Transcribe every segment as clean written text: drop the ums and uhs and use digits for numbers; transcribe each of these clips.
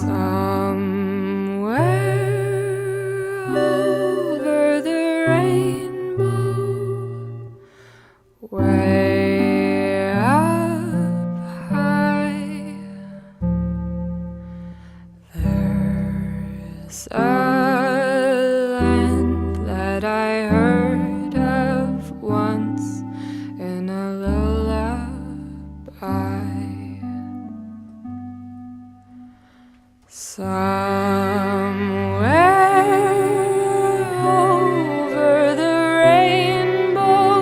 Somewhere over the rainbow, way up high, there's a land that I heard of once in a lullaby. Somewhere over the rainbow,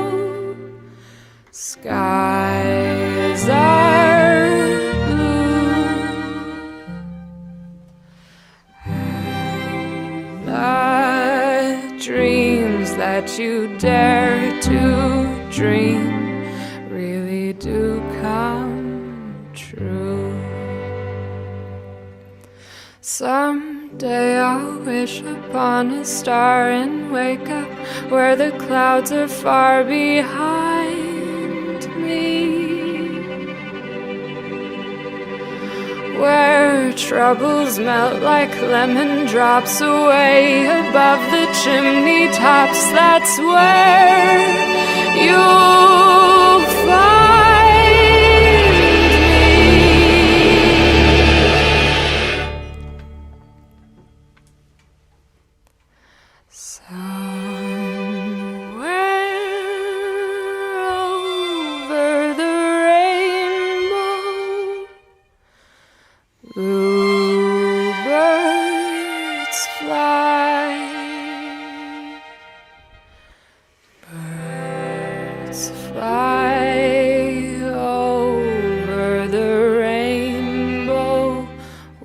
skies are blue, and the dreams that you dare to dream really do come true. Someday I'll wish upon a star and wake up where the clouds are far behind me, where troubles melt like lemon drops away above the chimney tops. That's where you'll find somewhere over the rainbow. Bluebirds fly, birds fly over the rainbow.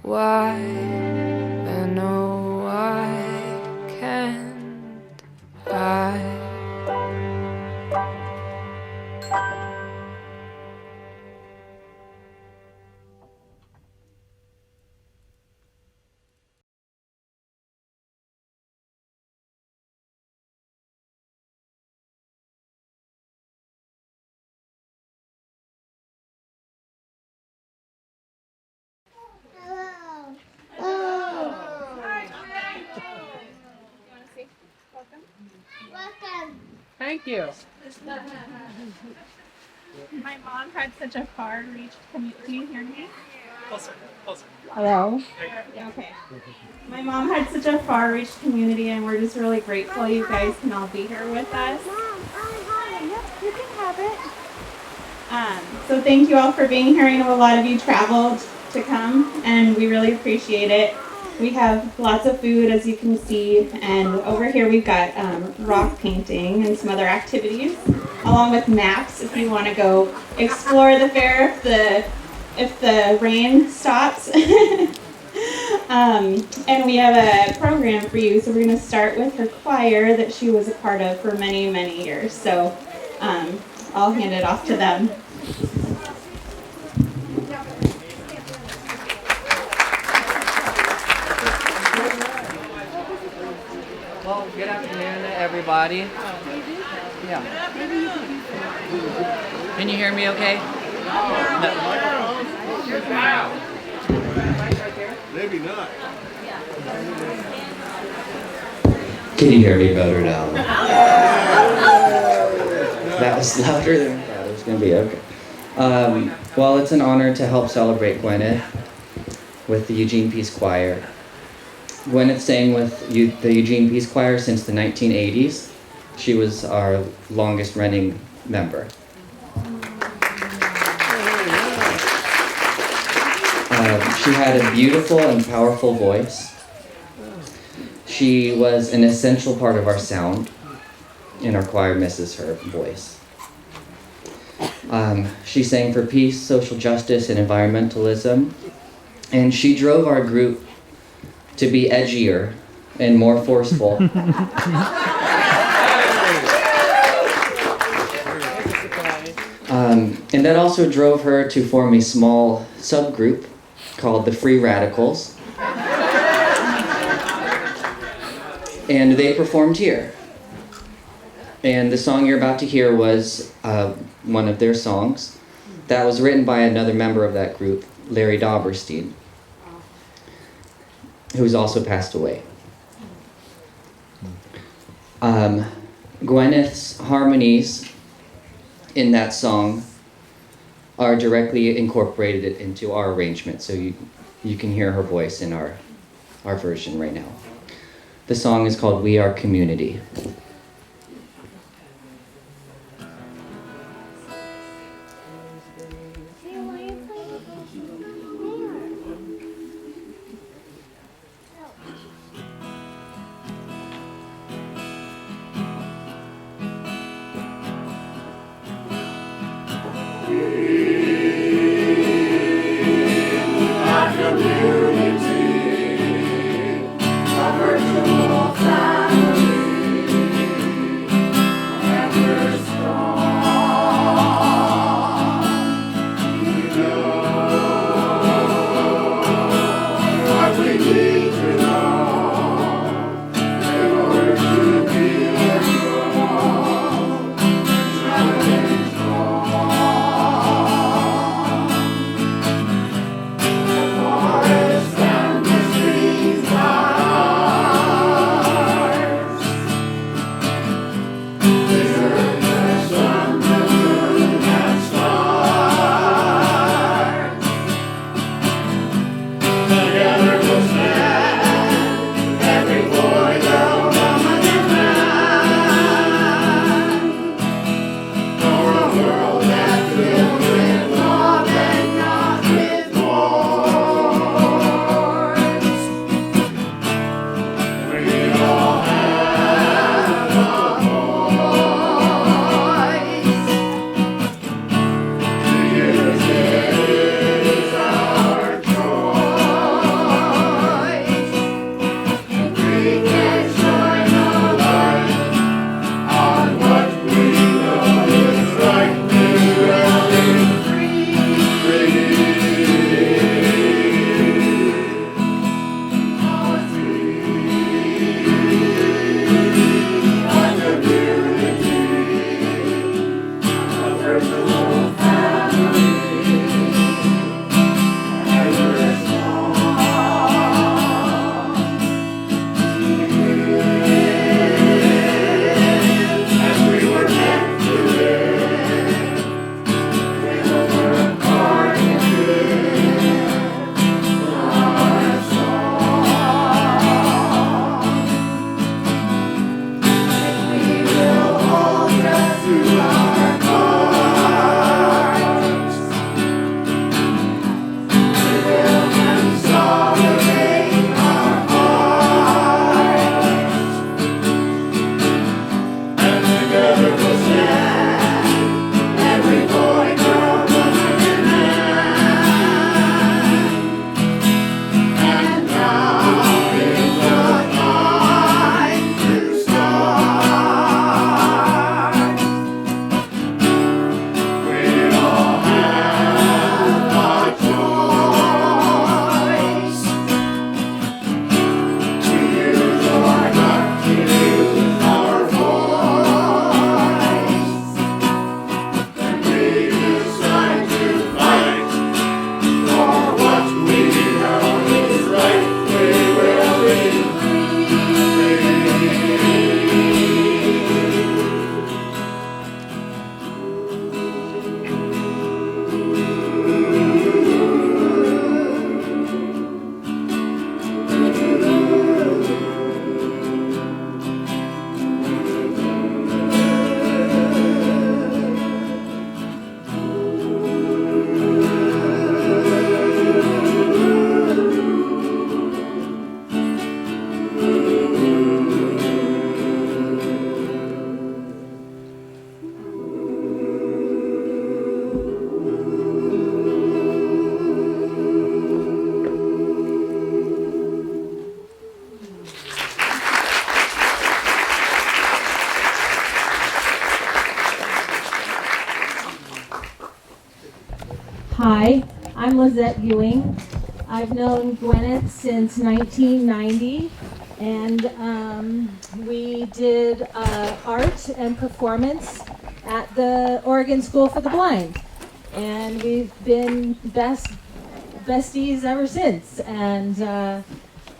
Why, and oh, why can't I? Thank you. My mom had such a far-reached community. Can you hear me? Closer. Hello? Yeah, okay. My mom had such a far-reached community, and we're just really grateful you guys can all be here with us. Yep, you can have it. So thank you all for being here. I know a lot of you traveled to come, and we really appreciate it. We have lots of food, as you can see, and over here we've got rock painting and some other activities, along with maps if you want to go explore the fair if the rain stops. And we have a program for you, so we're going to start with her choir that she was a part of for many, many years. So I'll hand it off to them. Well, good afternoon, everybody. Yeah. Can you hear me okay? No. Maybe not. Can you hear me better now? That was louder than I thought it was going to be. Okay. Well, it's an honor to help celebrate Gweneth with the Eugene Peace Choir. Gweneth sang with the Eugene Peace Choir since the 1980s. She was our longest running member. She had a beautiful and powerful voice. She was an essential part of our sound, and our choir misses her voice. She sang for peace, social justice, and environmentalism, and she drove our group to be edgier and more forceful. And that also drove her to form a small subgroup called the Free Radicals. And they performed here. And the song you're about to hear was one of their songs that was written by another member of that group, Larry Dauberstein. who's also passed away. Gwyneth's harmonies in that song are directly incorporated into our arrangement, so you can hear her voice in our version right now. The song is called We Are Community. Hi, I'm Lizette Ewing. I've known Gweneth since 1990, and we did art and performance at the Oregon School for the Blind, and we've been besties ever since. And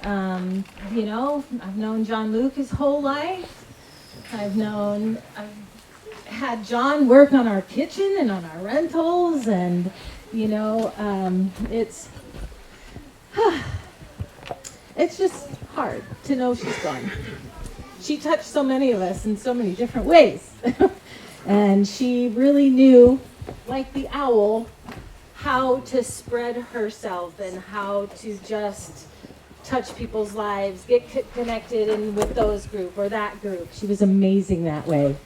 I've known John Luke his whole life. I've had John work on our kitchen and on our rentals, and it's just hard to know she's gone. She touched so many of us in so many different ways. And she really knew, like the owl, how to spread herself and how to just touch people's lives, get connected in with those group or that group. She was amazing that way.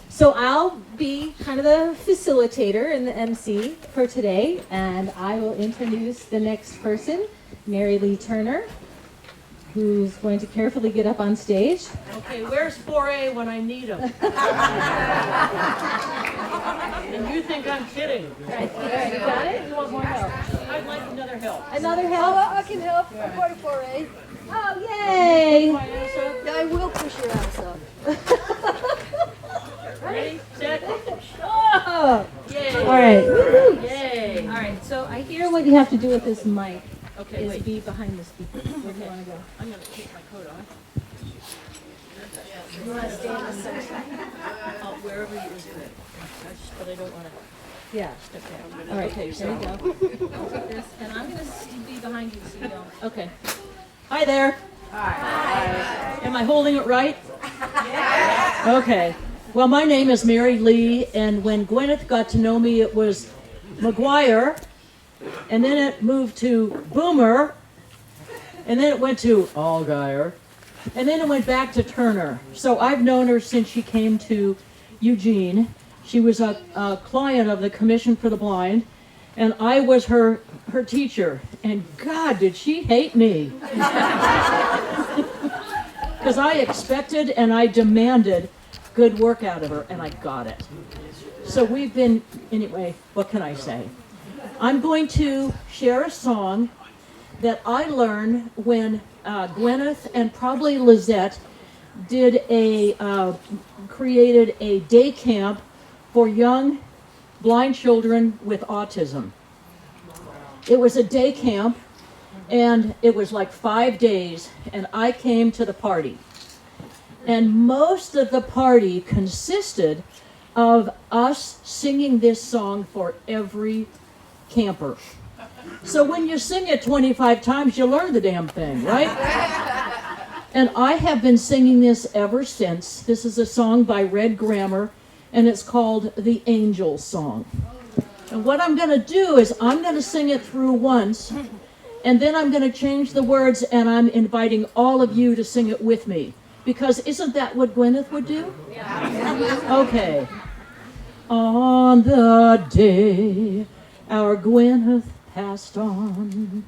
So I'll be kind of the facilitator and the MC for today, and I will introduce the next person, Mary Lee Turner, who's going to carefully get up on stage. Okay, where's 4A when I need him? And you think I'm kidding? Right. You got it? You want more help? I'd like another help. Another help? I can help. I'm part of 4A. Oh, yay! I will push your ass up. Ready, set, Oh! yay! All right. Woo-hoo. Yay! All right, so I hear what you have to do with this mic Okay, is wait. be behind the speaker. Where do you want to go? I'm gonna take my coat off. You want to stay in the center? Wherever it is good. But I don't wanna Yeah. step down. All right, Okay, there you so. go. I'll take this, and I'm going to be behind you so you don't. Okay. Hi there. Hi. Am I holding it right? Yes. Okay. Well, my name is Mary Lee, and when Gweneth got to know me, it was McGuire, and then it moved to Boomer, and then it went to Allgaier, and then it went back to Turner. So I've known her since she came to Eugene. She was a client of the Commission for the Blind, and I was her teacher. And God, did she hate me. Because I expected and I demanded good work out of her, and I got it. So we've been, anyway, what can I say? I'm going to share a song that I learned when Gweneth and probably Lizette created a day camp for young blind children with autism. It was a day camp, and it was like 5 days, and I came to the party. And most of the party consisted of us singing this song for every camper. So when you sing it 25 times, you learn the damn thing, right? And I have been singing this ever since. This is a song by Red Grammer, and it's called The Angel Song. And what I'm going to do is I'm going to sing it through once, and then I'm going to change the words, and I'm inviting all of you to sing it with me. Because isn't that what Gweneth would do? Yeah. Okay. On the day our Gweneth passed on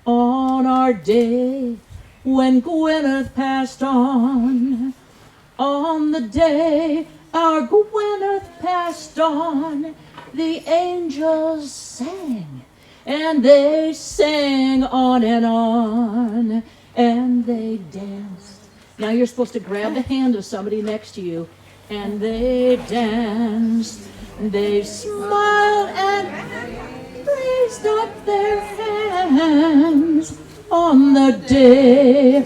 our day when Gweneth passed on the day our Gweneth passed on, the angels sang, and they sang on, and they danced. Now you're supposed to grab the hand of somebody next to you, and they danced, they smiled, and raised up their hands on the day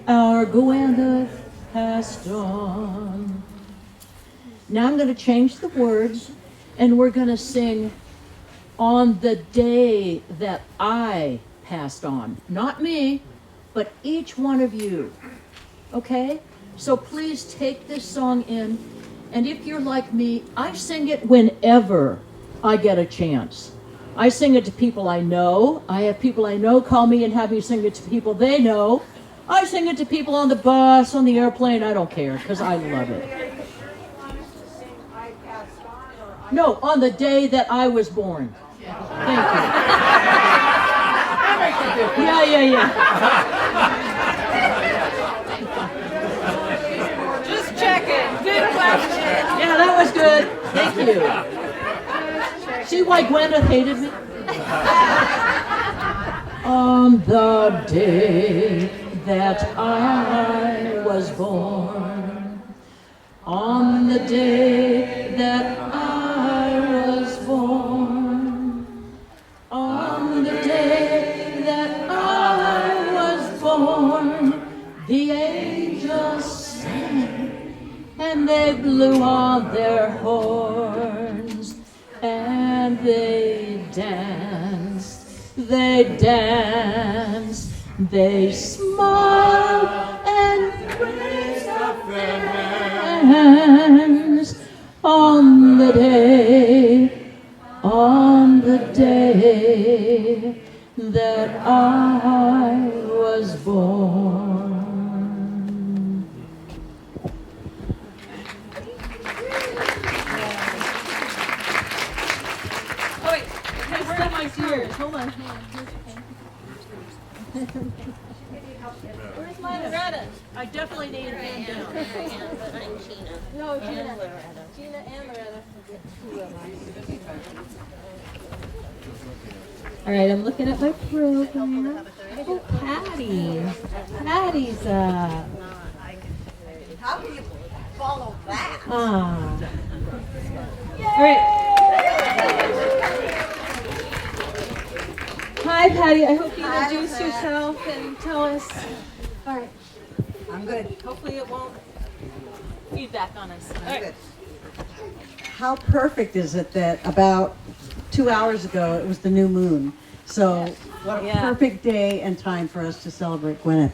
our Gweneth passed on. Now I'm going to change the words, and we're going to sing on the day that I passed on. Not me, but each one of you. Okay? So please take this song in, and if you're like me, I sing it whenever I get a chance. I sing it to people I know. I have people I know call me and have me sing it to people they know. I sing it to people on the bus, on the airplane. I don't care, because I love it. No, on the day that I was born. Thank you. Yeah. Just checking. Good question. Yeah, that was good. Thank you. See why Gweneth hated me? On the day that I was born, on the day that I was born, on they dance, they smile and raise up their hands on the day that I was born. Oh wait, where are my tears? Hold on. Where's my Loretta? I definitely need a hand down. No, Gina. Gina and Loretta. All right, I'm looking at my program. Oh, Patty. Patty's up. How can you follow that? Ah. All right. Hi, Patty. I hope you introduce yourself and tell us. All right. I'm good. Hopefully it won't feedback on us. All right. Good. How perfect is it that about 2 hours ago it was the new moon? So what a perfect day and time for us to celebrate Gweneth.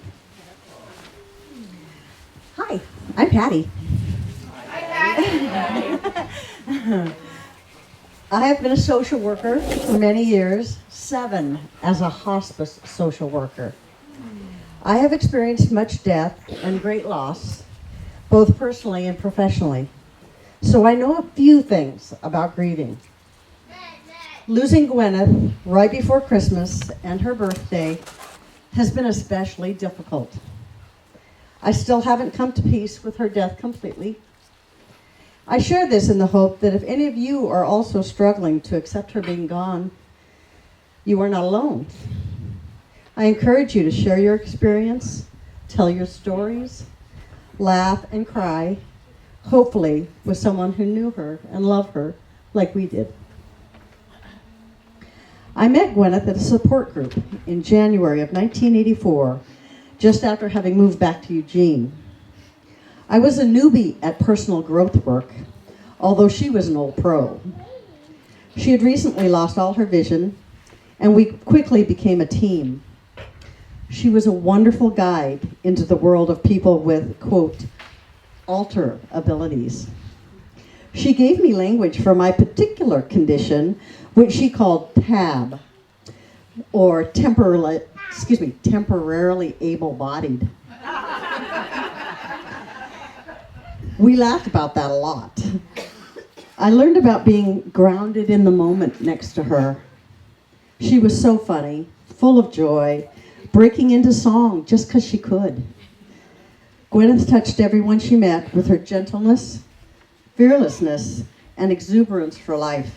Hi, I'm Patty. I have been a social worker for many years, 7 as a hospice social worker. I have experienced much death and great loss, both personally and professionally. So I know a few things about grieving. Losing Gweneth right before Christmas and her birthday has been especially difficult. I still haven't come to peace with her death completely. I share this in the hope that if any of you are also struggling to accept her being gone, you are not alone. I encourage you to share your experience, tell your stories, laugh and cry, hopefully with someone who knew her and loved her like we did. I met Gweneth at a support group in January of 1984, just after having moved back to Eugene. I was a newbie at personal growth work, although she was an old pro. She had recently lost all her vision, and we quickly became a team. She was a wonderful guide into the world of people with, quote, alter abilities. She gave me language for my particular condition, which she called TAB, or temporarily able-bodied. We laughed about that a lot. I learned about being grounded in the moment next to her. She was so funny, full of joy, breaking into song just because she could. Gweneth touched everyone she met with her gentleness, fearlessness, and exuberance for life.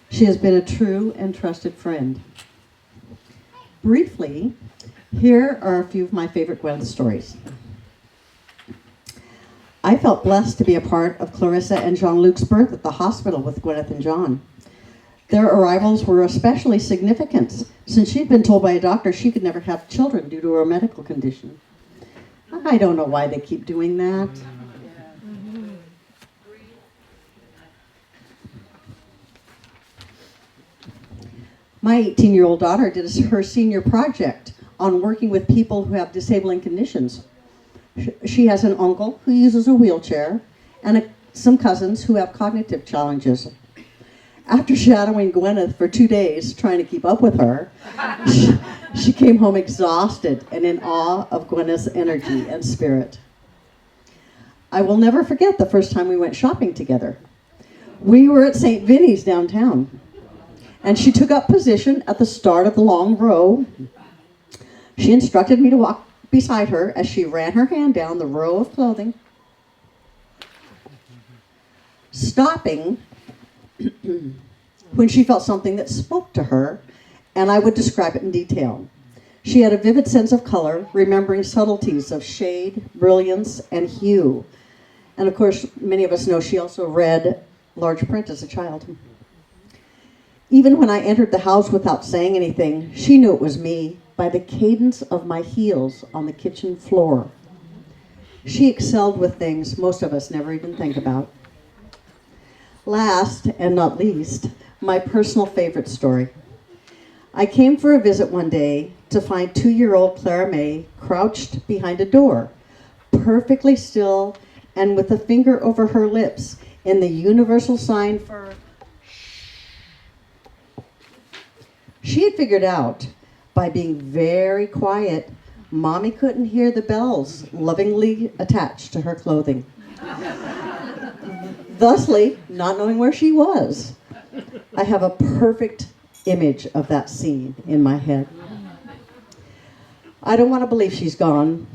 She has been a true and trusted friend. Briefly, here are a few of my favorite Gweneth stories. I felt blessed to be a part of Clarissa and Jean-Luc's birth at the hospital with Gweneth and John. Their arrivals were especially significant since she'd been told by a doctor she could never have children due to her medical condition. I don't know why they keep doing that. My 18-year-old daughter did her senior project on working with people who have disabling conditions. She has an uncle who uses a wheelchair and some cousins who have cognitive challenges. After shadowing Gweneth for 2 days, trying to keep up with her, she came home exhausted and in awe of Gweneth's energy and spirit. I will never forget the first time we went shopping together. We were at St. Vinny's downtown, and she took up position at the start of the long row. She instructed me to walk beside her as she ran her hand down the row of clothing, stopping when she felt something that spoke to her, and I would describe it in detail. She had a vivid sense of color, remembering subtleties of shade, brilliance, and hue. And of course, many of us know she also read large print as a child. Even when I entered the house without saying anything, she knew it was me by the cadence of my heels on the kitchen floor. She excelled with things most of us never even think about. Last and not least, my personal favorite story. I came for a visit one day to find 2-year-old Clara May crouched behind a door, perfectly still and with a finger over her lips in the universal sign for she had figured out by being very quiet, Mommy couldn't hear the bells lovingly attached to her clothing. Thusly, not knowing where she was. I have a perfect image of that scene in my head. I don't want to believe she's gone.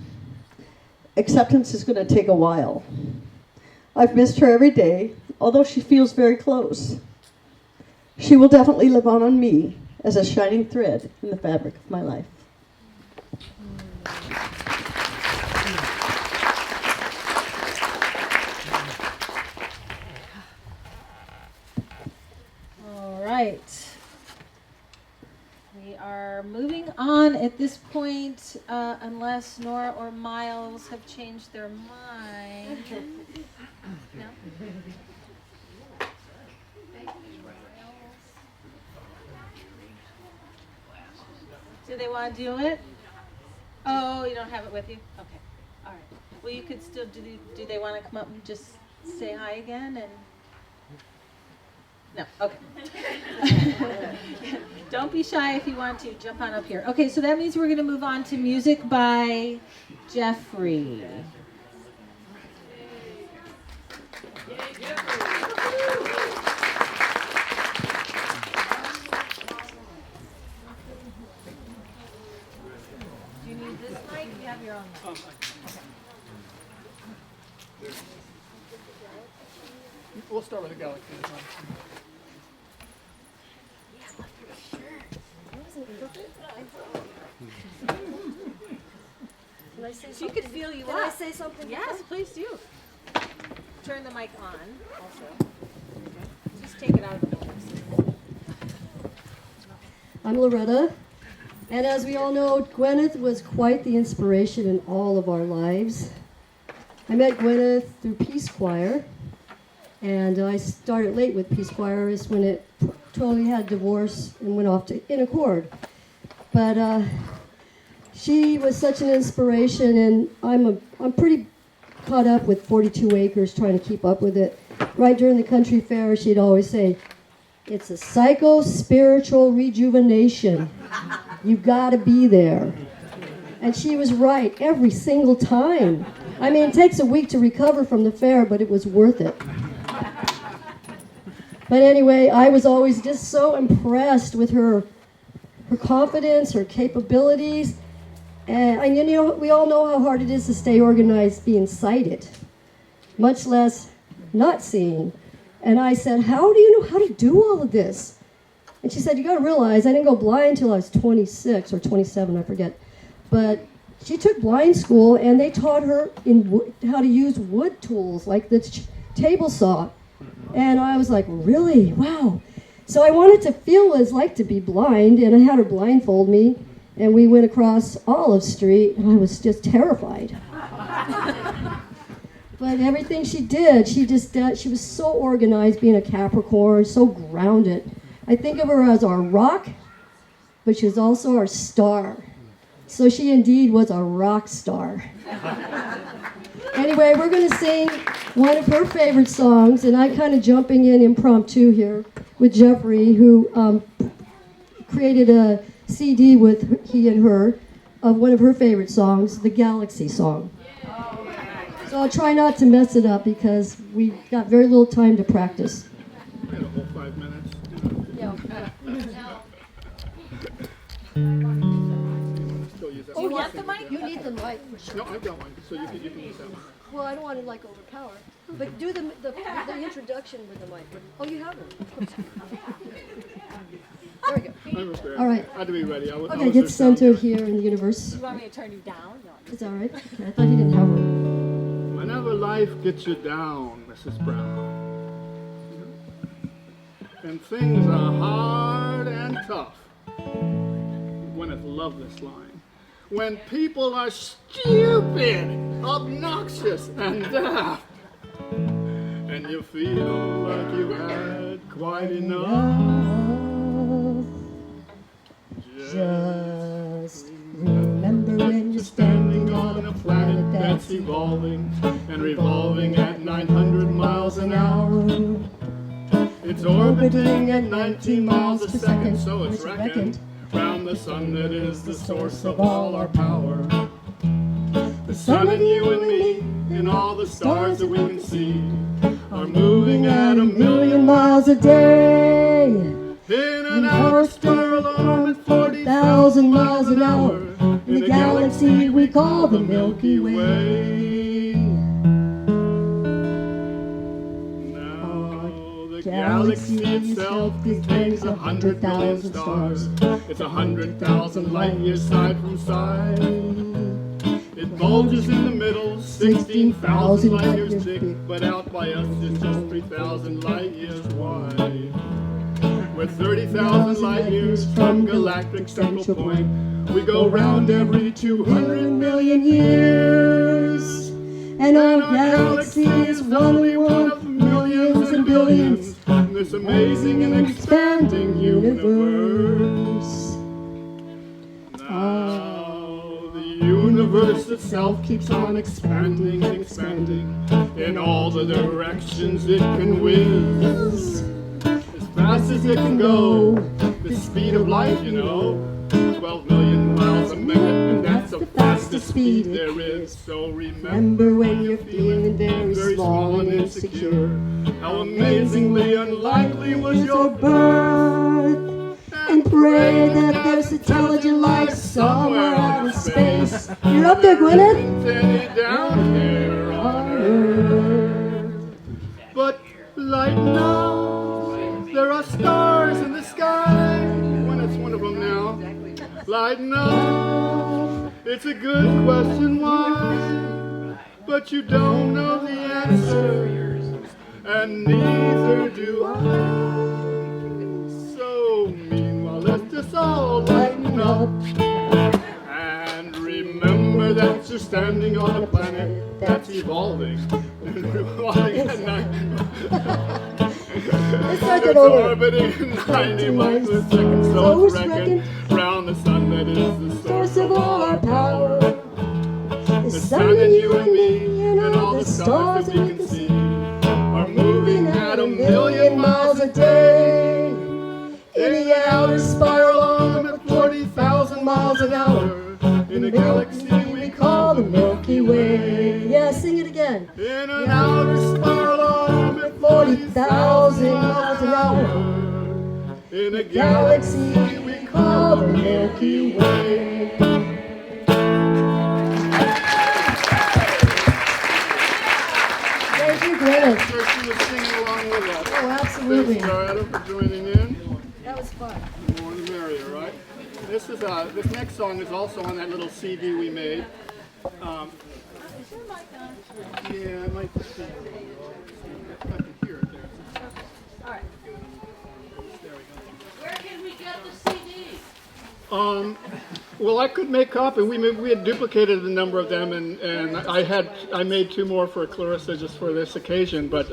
Acceptance is going to take a while. I've missed her every day, although she feels very close. She will definitely live on me as a shining thread in the fabric of my life. All right. We are moving on at this point, unless Nora or Miles have changed their mind. No? Do they want to do it? Oh, you don't have it with you? Okay. All right. Well, you could still, do they want to come up and just say hi again? And no, okay. Don't be shy if you want to. Jump on up here. Okay, so that means we're going to move on to music by Jeffrey. Do you need this mic? You have your own mic. We'll start with the Galaxy. Can I say something? She could feel you up. Can I say something? Yes, please do. Turn the mic on also. Just take it out of the box. I'm Loretta, and as we all know, Gweneth was quite the inspiration in all of our lives. I met Gweneth through Peace Choir, and I started late with Peace Choir is when it totally had divorce and went off to in accord. But she was such an inspiration, and I'm pretty caught up with 42 Acres, trying to keep up with it. Right during the country fair, she'd always say, "It's a psycho-spiritual rejuvenation. You gotta be there." And she was right every single time. I mean, it takes a week to recover from the fair, but it was worth it. But anyway, I was always just so impressed with her confidence, her capabilities. And you know, we all know how hard it is to stay organized being sighted, much less not seeing. And I said, "How do you know how to do all of this?" And she said, "You got to realize I didn't go blind until I was 26 or 27, I forget. But she took blind school, and they taught her how to use wood tools like the table saw." And I was like, "Really? Wow." So I wanted to feel what it's like to be blind, and I had her blindfold me, and we went across Olive Street, and I was just terrified. But everything she did, she was so organized, being a Capricorn, so grounded. I think of her as our rock, but she was also our star. So she indeed was a rock star. Anyway, we're going to sing one of her favorite songs, and I'm kind of jumping in impromptu here with Jeffrey, who created a CD with he and her of one of her favorite songs, the Galaxy song. So I'll try not to mess it up because we got very little time to practice. We had a whole 5 minutes. Yeah. Still use that Do you one. want the mic? You need the mic. No, I've got one, so you can use that one. Well, I don't want to like overpower, but do the introduction with the mic. Oh, you have it. There we go. I understand. All right. I had to be ready. I was Okay, get just centered here in the universe. You want me to turn you down? No. Is that all right? Okay, I thought you didn't have one. Whenever life gets you down, Mrs. Brown, and things are hard and tough, Gweneth loved this line. When people are stupid, obnoxious, and daft, and you feel like you had quite enough, evolving and revolving at 900 miles an hour. It's orbiting at 19 miles a second, so it's reckoned round the sun that is the source of all our power. The sun and you and me and all the stars that we can see are moving at 1,000,000 miles a day in an outer spiral arm at 40,000 miles an hour in a galaxy we call the Milky Way. Now the galaxy itself contains 100,000,000 stars. It's 100,000 light years side from side. It bulges in the middle, 16,000 light years thick, but out by us it's just 3,000 light years wide. We're 30,000 light years from galactic central point. We go round every 200 million years. And our galaxy is only one of millions and billions in this amazing and expanding universe. Now the universe itself keeps on expanding and expanding in all the directions it can whiz. As fast as it can go, the speed of light, 12 million miles a minute, and that's the fastest speed there is. So remember when you're feeling very small and insecure, how amazingly unlikely was your birth. And pray that there's intelligent life somewhere out in space. You're up there, Gweneth. Down here on Earth. But light now, there are stars in the sky. It's one of them now. Light now, it's a good question why, but you don't know the answer, and neither do I. So meanwhile, let's just all lighten up and remember that you're standing on a planet that's evolving and revolving at night. It's orbiting 90 miles a second, so it's reckoned round the sun that is the source of all our power. The sun and you and me and all the stars that we can see are moving at 1,000,000 miles a day in the outer spiral arm at 40,000 miles an hour in a galaxy we call the Milky Way. Yeah, sing it again. In an outer spiral arm at 40,000 miles an hour in a galaxy we call the Milky Way. Thank you, Gweneth. She was singing along with us. Oh, absolutely. Thanks, Loretta, for joining in. That was fun. The more the merrier, right? This next song is also on that little CD we made. Yeah, I might just I can hear it there. All right. There we go. Where can we get the CD? Well, I could make copy. We had duplicated a number of them, and I made 2 more for Clarissa just for this occasion. But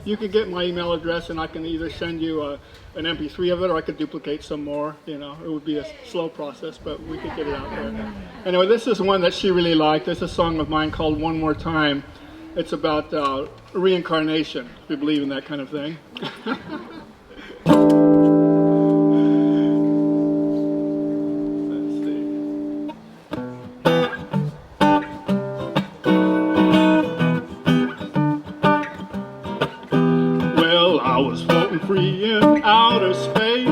you could get my email address, and I can either send you an MP3 of it, or I could duplicate some more. It would be a slow process, but we could get it out there. Anyway, this is one that she really liked. It's a song of mine called "One More Time." It's about reincarnation, if you believe in that kind of thing. Free in outer space,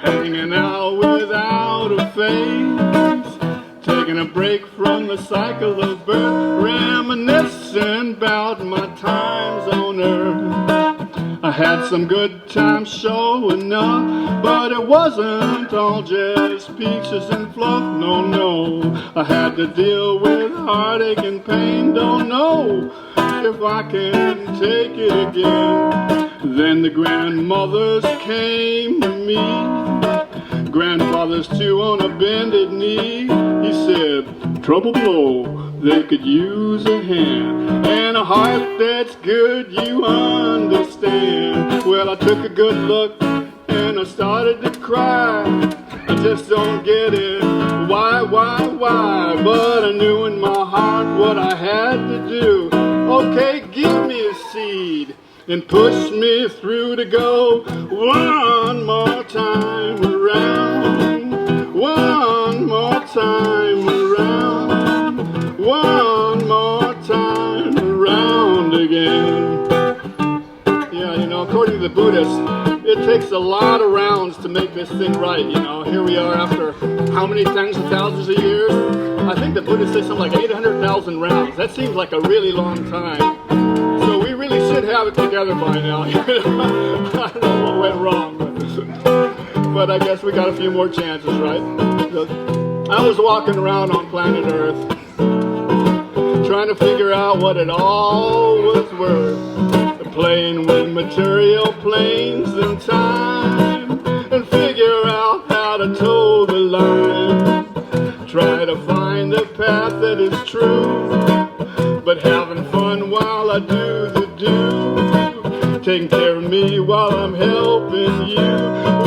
hanging out without a face, taking a break from the cycle of birth, reminiscing about my times on earth. I had some good times, sure enough, but it wasn't all just peaches and fluff, no. I had to deal with heartache and pain, don't know if I can take it again. Then the grandmothers came to me, grandfathers too on a bended knee. He said, trouble below, they could use a hand, and a heart that's good, you understand. Well, I took a good look and I started to cry. I just don't get it. Why? But I knew in my heart what I had to do. Okay, give me a seed and push me through to go one more time around, one more time around, one more time around again. Yeah, you know, according to the Buddhists, it takes a lot of rounds to make this thing right, you know. Here we are after how many tens of thousands of years? I think the Buddhists say something like 800,000 rounds. That seems like a really long time. So we really should have it together by now. I don't know what went wrong, but I guess we got a few more chances, right? I was walking around on planet Earth, trying to figure out what it all was worth. Playing with material planes and time, and figure out how to toe the line. Try to find the path that is true, but having fun while I do the do. Taking care of me while I'm helping you.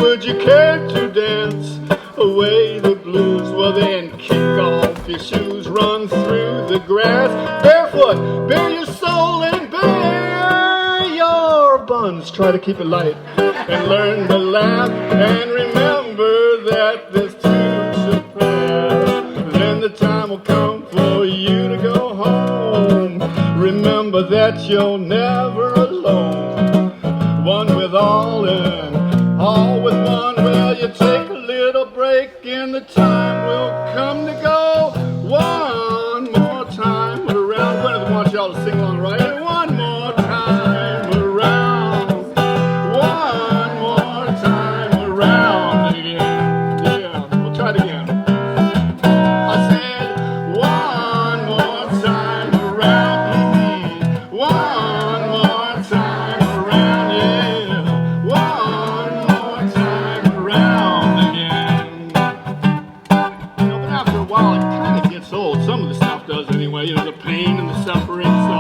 Would you care to dance away the blues? Well then kick off your shoes, run through the grass, barefoot, bare your soul and bare buns. Try to keep it light and learn to laugh and remember that this too shall pass. Then the time will come for you to go home. Remember that you're never alone. One with all and all with one. Well, you take a little break and the time will come to go one more time around. Gweneth wants y'all to sing along, right? One more time around. One more time around again. Yeah, we'll try it again. I said one more time around. One more time around, yeah. One more time around again. You know, but after a while it kind of gets old. Some of the stuff does anyway. You know, the pain and the suffering. So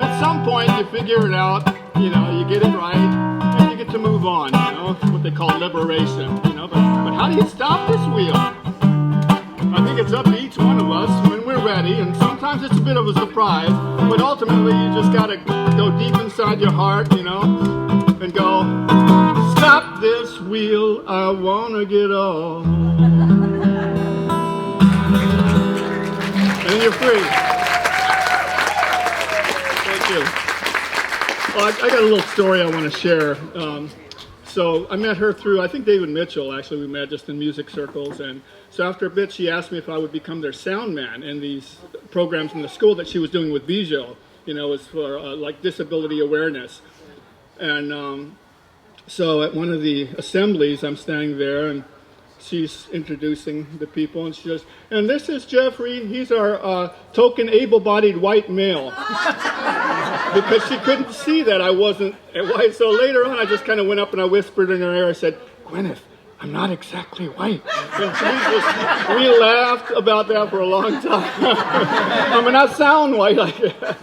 at some point you figure it out. You know, you get it right, and you get to move on. You know, what they call liberation. You know, but how do you stop this wheel? I think it's up to each one of us when we're ready, and sometimes it's a bit of a surprise, but ultimately you just gotta go deep inside your heart, you know, and go, stop this wheel, I wanna get off. And you're free. Thank you. Well, I got a little story I want to share. So I met her through, I think David Mitchell, actually, we met just in music circles. And so after a bit, she asked me if I would become their sound man in these programs in the school that she was doing with Bijou. You know, it was for like disability awareness. And so at one of the assemblies, I'm standing there and she's introducing the people, and she says, and this is Jeffrey, he's our token able-bodied white male. Because she couldn't see that I wasn't white. So later on, I just kind of went up and I whispered in her ear, I said, Gweneth, I'm not exactly white. And we laughed about that for a long time. I mean, I sound white, I guess.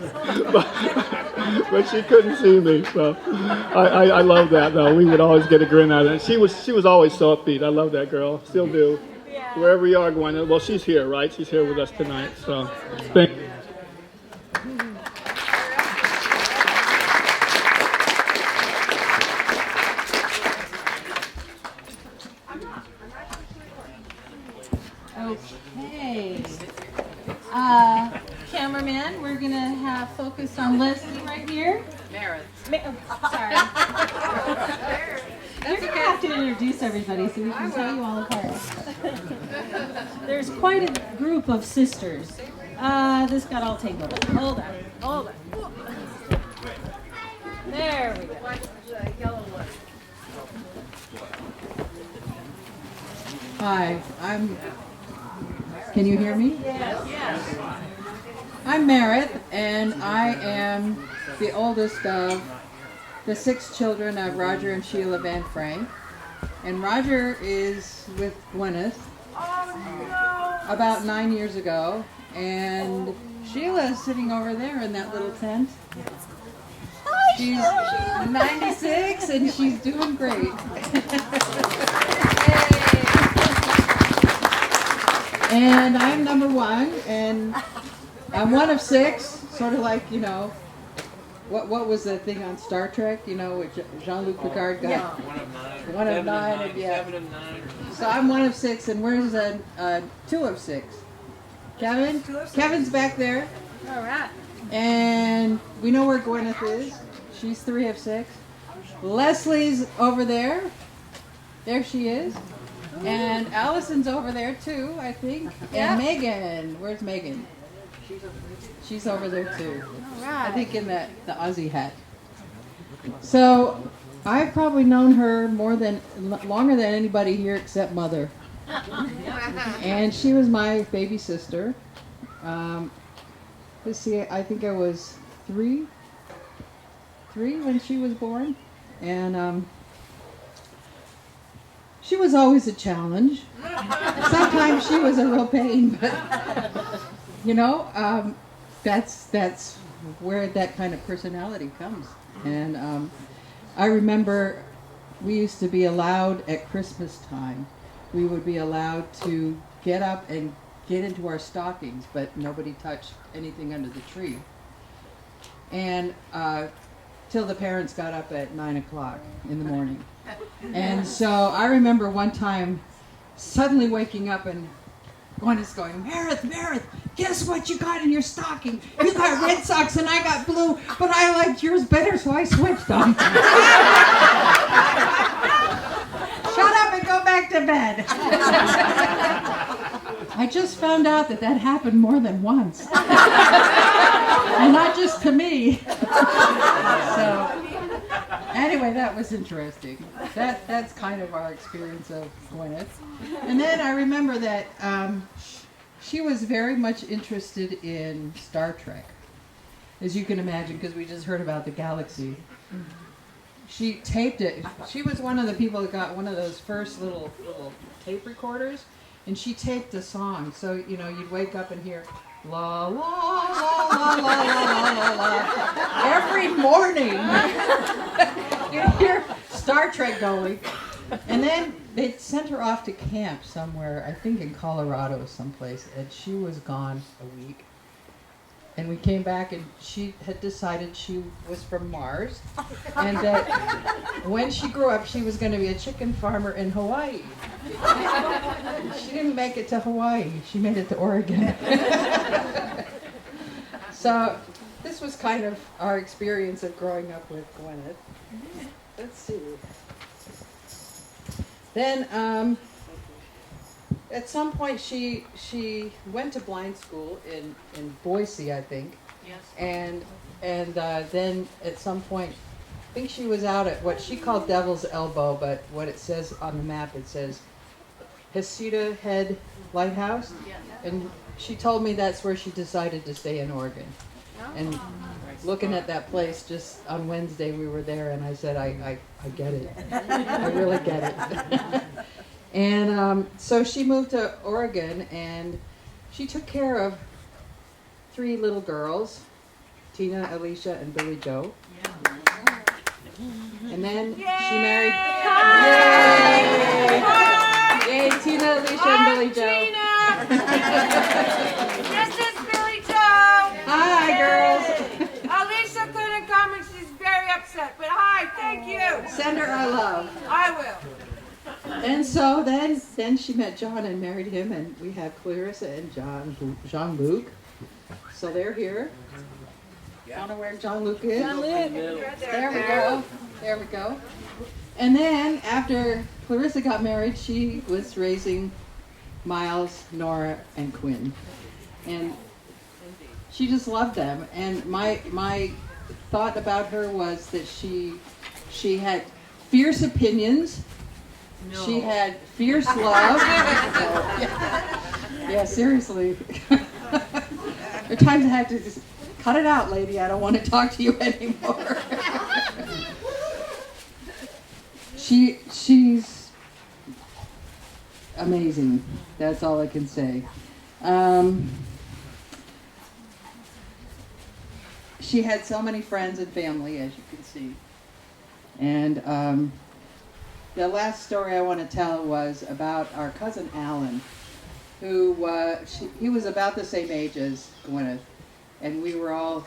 But she couldn't see me. So I love that, though. We would always get a grin out of it. She was always so upbeat. I love that girl. Still do. Yeah. Wherever you are, Gweneth. Well, she's here, right? She's here with us tonight. So thank you. Okay. Cameraman, we're going to have focus on Leslie right here. Meredith. Sorry. You're going to have to introduce everybody so we can tell you all apart. There's quite a group of sisters. This got all tangled up. Hold on. There we go. Hi, can you hear me? Yes. I'm Meredith, and I am the oldest of the 6 children of Roger and Sheila Van Frank. And Roger is with Gweneth about 9 years ago, and Sheila is sitting over there in that little tent. She's 96 and she's doing great. And I'm number 1, and I'm one of 6, sort of like, what was the thing on Star Trek, with Jean-Luc Picard got? Yeah. One of 9. One of 9, and yeah. 7 of 9. So I'm one of 6, and where's 2 of 6? Kevin? Kevin's back there. All right. And we know where Gweneth is. She's 3 of 6. Leslie's over there. There she is. And Allison's over there too, I think. And Megan. Where's Megan? She's over there too. All right. I think in the Aussie hat. So I've probably known her longer than anybody here except Mother. And she was my baby sister. Let's see, I think I was 3 when she was born. And she was always a challenge. Sometimes she was a real pain, but that's where that kind of personality comes. And I remember we used to be allowed at Christmas time. We would be allowed to get up and get into our stockings, but nobody touched anything under the tree. And till the parents got up at 9 o'clock in the morning. And so I remember one time suddenly waking up and Gweneth's going, Meredith, guess what you got in your stocking? You got red socks and I got blue, but I liked yours better, so I switched them. Shut up and go back to bed. I just found out that happened more than once. And not just to me. So, anyway, that was interesting. That's kind of our experience of Gweneth. And then I remember that she was very much interested in Star Trek, as you can imagine, because we just heard about the galaxy. She taped it. She was one of the people that got one of those first little tape recorders, and she taped a song. So, you'd wake up and hear, la, la, la, la, la, la, la, la. Every morning, you'd hear Star Trek going. And then they sent her off to camp somewhere, I think in Colorado someplace, and she was gone a week. And we came back and she had decided she was from Mars, and that when she grew up she was going to be a chicken farmer in Hawaii. She didn't make it to Hawaii, she made it to Oregon. So this was kind of our experience of growing up with Gweneth. Let's see. Then at some point she went to blind school in Boise, I think. Yes. And then at some point, I think she was out at what she called Devil's Elbow, but what it says on the map, it says Heceta Head Lighthouse. Yeah. And she told me that's where she decided to stay in Oregon. Oh. And looking at that place, just on Wednesday we were there, and I said, I get it. I really get it. And so she moved to Oregon, and she took care of 3 little girls, Tina, Alicia, and Billy Joe. Yeah. And then she married... Yay! Yay, Tina, Alicia, and Billy Joe. This is Billy Joe. Hi, girls. Alicia couldn't come and she's very upset, but hi, thank you. Send her our love. I will. And so then she met John and married him, and we have Clarissa and Jean-Luc. So they're here. I don't know where Jean-Luc is. Jean-Luc. There we go. There we go. And then after Clarissa got married, she was raising Miles, Nora, and Quinn. And she just loved them. And my thought about her was that she had fierce opinions. No. She had fierce love. Yeah, seriously. There are times I had to just cut it out, lady. I don't want to talk to you anymore. She's amazing. That's all I can say. She had so many friends and family, as you can see. And the last story I want to tell was about our cousin Alan. who he was about the same age as Gweneth, and we were all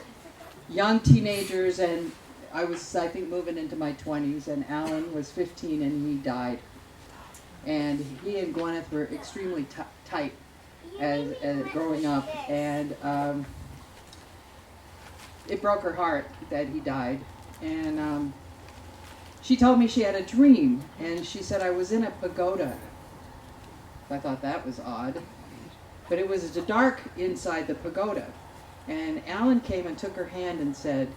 young teenagers, and I was, I think, moving into my 20s, and Alan was 15 and he died. And he and Gweneth were extremely tight as growing up, and it broke her heart that he died. And she told me she had a dream, and she said, I was in a pagoda. I thought that was odd. But it was dark inside the pagoda. And Alan came and took her hand and said,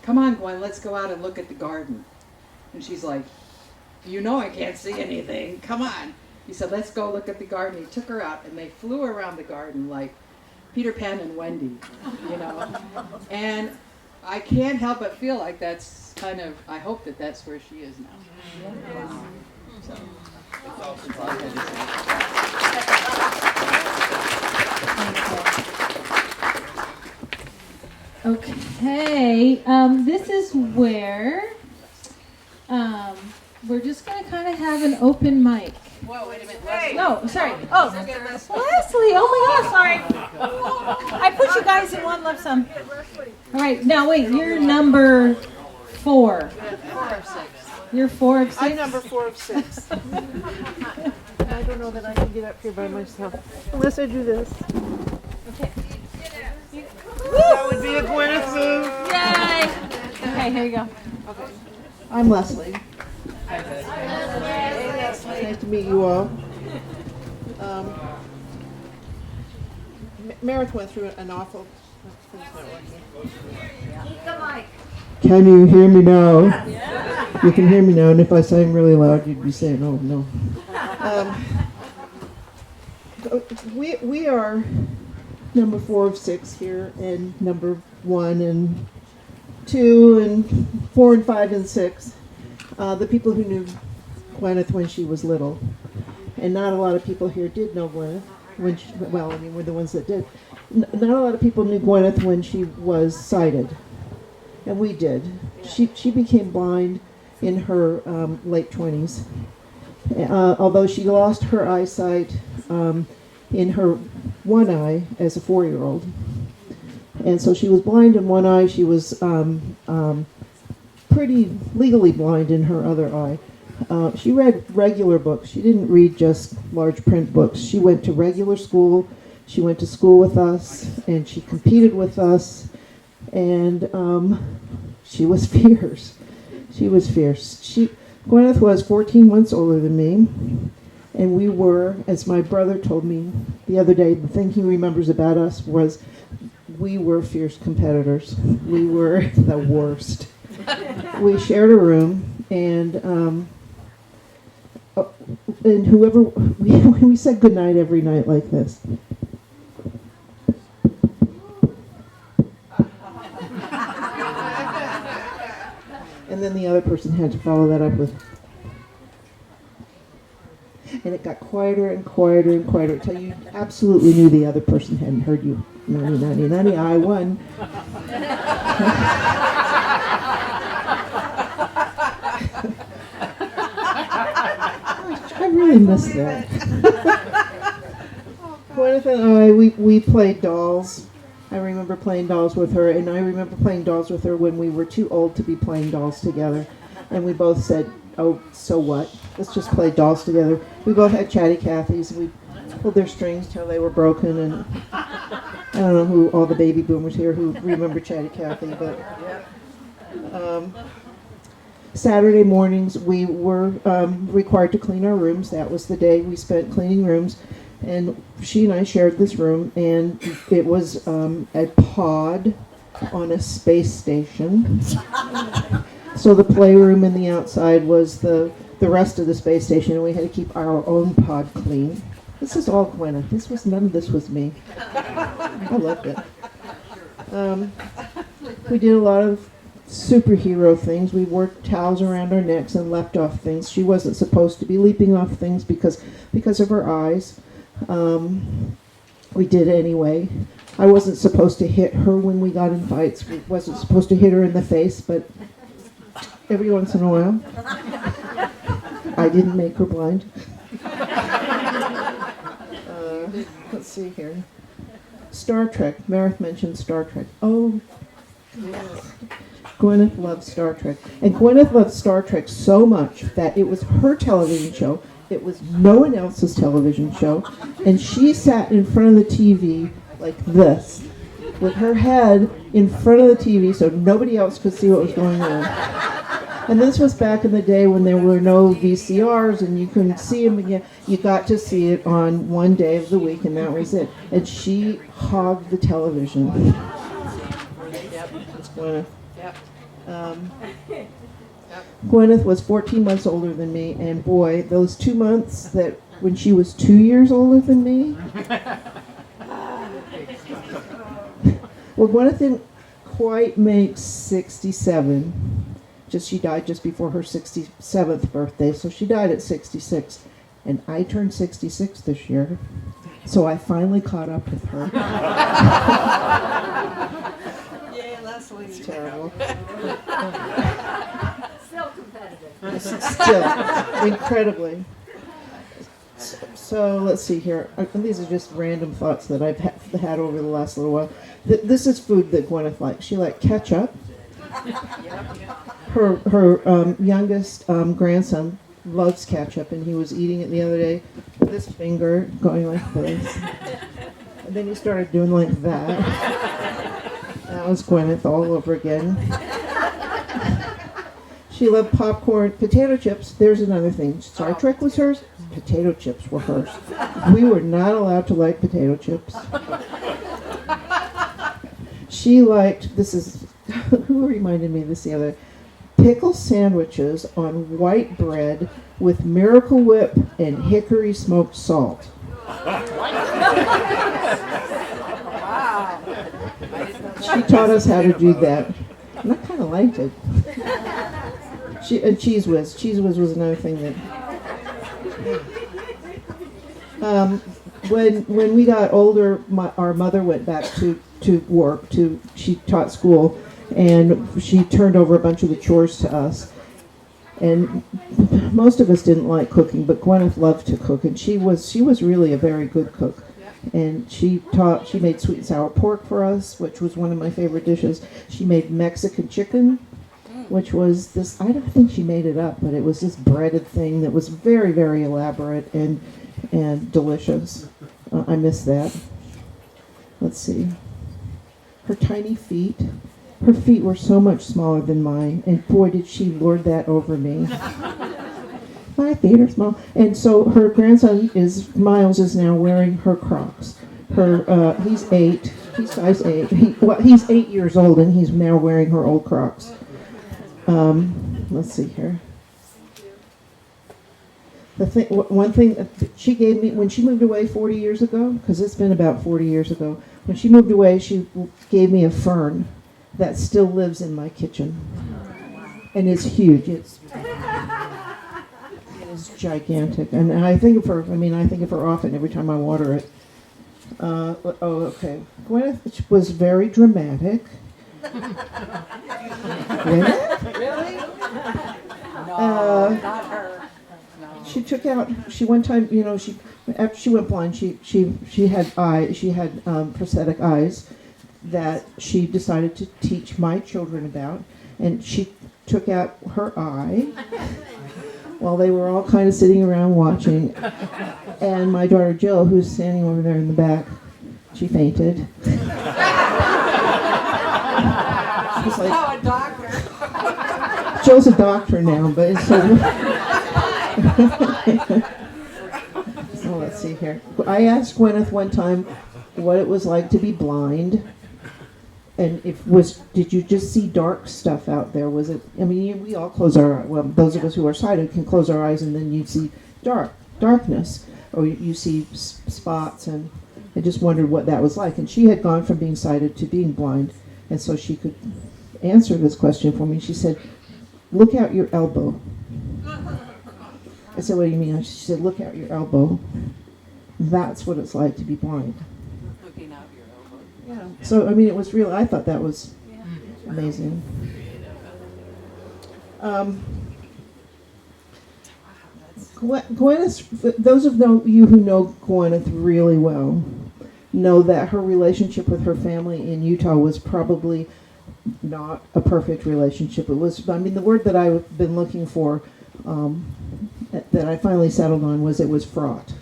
come on, Gwen, let's go out and look at the garden. And she's like, you know I can't see anything. Come on. He said, let's go look at the garden. He took her out, and they flew around the garden like Peter Pan and Wendy, you know. And I can't help but feel like that's kind of, I hope that that's where she is now. Wow. So, that's all I had to say. Okay, this is where we're just going to kind of have an open mic. Whoa, wait a minute. Hey. No, sorry. Oh, Leslie, oh my gosh, sorry. I put you guys in one lump sum. All right, now wait, you're number 4. 4 of 6. You're 4 of 6? I'm number 4 of 6. I don't know that I can get up here by myself, unless I do this. Okay. That would be a Gweneth move. Yay! Okay, here you go. Okay. I'm Leslie. Nice to meet you all. Meredith went through an awful... Can you hear me now? Yeah. You can hear me now, and if I sang really loud, you'd be saying, oh, no. We are number 4 of 6 here, and number 1 and 2 and 4 and 5 and 6. The people who knew Gweneth when she was little, and not a lot of people here did know Gweneth when she, well, I mean, we're the ones that did. Not a lot of people knew Gweneth when she was sighted, and we did. She became blind in her late 20s, although she lost her eyesight in her one eye as a 4-year-old. And so she was blind in one eye. She was pretty legally blind in her other eye. She read regular books. She didn't read just large print books. She went to regular school. She went to school with us, and she competed with us, and she was fierce. She was fierce. Gweneth was 14 months older than me, and we were, as my brother told me the other day, the thing he remembers about us was we were fierce competitors. We were the worst. We shared a room, and whoever, we said goodnight every night like this. And then the other person had to follow that up with, and it got quieter and quieter and quieter until you absolutely knew the other person hadn't heard you. Nanny, nanny, nanny, I won. I really miss that. Gweneth and I, we played dolls. I remember playing dolls with her, and I remember playing dolls with her when we were too old to be playing dolls together. And we both said, oh, so what? Let's just play dolls together. We both had chatty Cathys, and we pulled their strings till they were broken, and I don't know who, all the baby boomers here who remember chatty Cathy, but Saturday mornings we were required to clean our rooms. That was the day we spent cleaning rooms. And she and I shared this room, and it was a pod on a space station. So the playroom in the outside was the rest of the space station, and we had to keep our own pod clean. This is all Gweneth. None of this was me. I loved it. We did a lot of superhero things. We wore towels around our necks and leapt off things. She wasn't supposed to be leaping off things because of her eyes. We did anyway. I wasn't supposed to hit her when we got in fights. We wasn't supposed to hit her in the face, but every once in a while. I didn't make her blind. let's see here. Star Trek. Meredith mentioned Star Trek. Oh, Gweneth loved Star Trek. And Gweneth loved Star Trek so much that it was her television show. It was no one else's television show. And she sat in front of the TV like this, with her head in front of the TV so nobody else could see what was going on. And this was back in the day when there were no VCRs and you couldn't see them again. You got to see it on one day of the week and that was it. And she hogged the television. That's Gweneth. Gweneth was 14 months older than me, and boy, those 2 months that when she was 2 years older than me. Well, Gweneth didn't quite make 67. She died just before her 67th birthday, so she died at 66. And I turned 66 this year, so I finally caught up with her. Yay, Leslie. It's terrible. Still competitive. Still, incredibly. So let's see here. These are just random thoughts that I've had over the last little while. This is food that Gweneth liked. She liked ketchup. Her youngest grandson loves ketchup, and he was eating it the other day with his finger going like this. And then he started doing like that. That was Gweneth all over again. She loved popcorn, potato chips. There's another thing. Star Trek was hers. Potato chips were hers. We were not allowed to like potato chips. She liked, this is, who reminded me of this the other day? Pickle sandwiches on white bread with Miracle Whip and hickory smoked salt. Wow. She taught us how to do that. And I kind of liked it. And Cheese Whiz. Cheese Whiz was another thing that... when we got older, our mother went back to work. She taught school, and she turned over a bunch of the chores to us. And most of us didn't like cooking, but Gweneth loved to cook, and she was really a very good cook. And she made sweet and sour pork for us, which was one of my favorite dishes. She made Mexican chicken, which was this, I don't think she made it up, but it was this breaded thing that was very, very elaborate and delicious. I miss that. Let's see. Her tiny feet. Her feet were so much smaller than mine, and boy, did she lord that over me. My feet are small. And so her grandson Miles is now wearing her Crocs. He's 8. He's size 8. He's 8 years old, and he's now wearing her old Crocs. Let's see here. One thing that she gave me when she moved away 40 years ago, because it's been about 40 years ago, when she moved away, she gave me a fern that still lives in my kitchen, and it's huge. It is gigantic, and I think of her. I think of her often every time I water it. Okay. Gweneth was very dramatic. Gweneth? Really? No, not her. No. She one time, after she went blind, she had prosthetic eyes that she decided to teach my children about, and she took out her eye while they were all kind of sitting around watching, and my daughter Jill, who's standing over there in the back, she fainted. She's like, Oh, a doctor. Jill's a doctor now, but it's so let's see here. I asked Gweneth one time what it was like to be blind, and did you just see dark stuff out there? Was it? We all close our eyes. Well, those of us who are sighted can close our eyes, and then you see darkness, or you see spots, and I just wondered what that was like. And she had gone from being sighted to being blind, and so she could answer this question for me. She said, "Look out your elbow." I said, "What do you mean?" She said, "Look out your elbow. That's what it's like to be blind." Looking out your elbow. Yeah. So, it was real. I thought that was amazing. Gweneth, those of you who know Gweneth really well know that her relationship with her family in Utah was probably not a perfect relationship. It was, I mean, the word that I've been looking for, that I finally settled on, was it was fraught.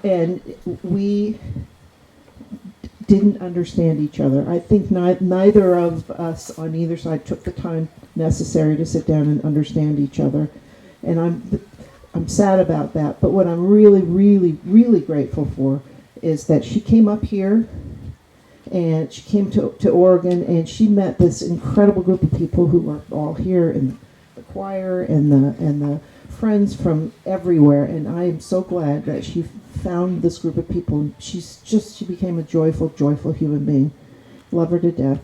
And we didn't understand each other. I think neither of us on either side took the time necessary to sit down and understand each other. And I'm sad about that. But what I'm really, really, really grateful for is that she came up here and she came to Oregon and she met this incredible group of people who were all here in the choir and the friends from everywhere. And I am so glad that she found this group of people. She became a joyful, joyful human being. Love her to death.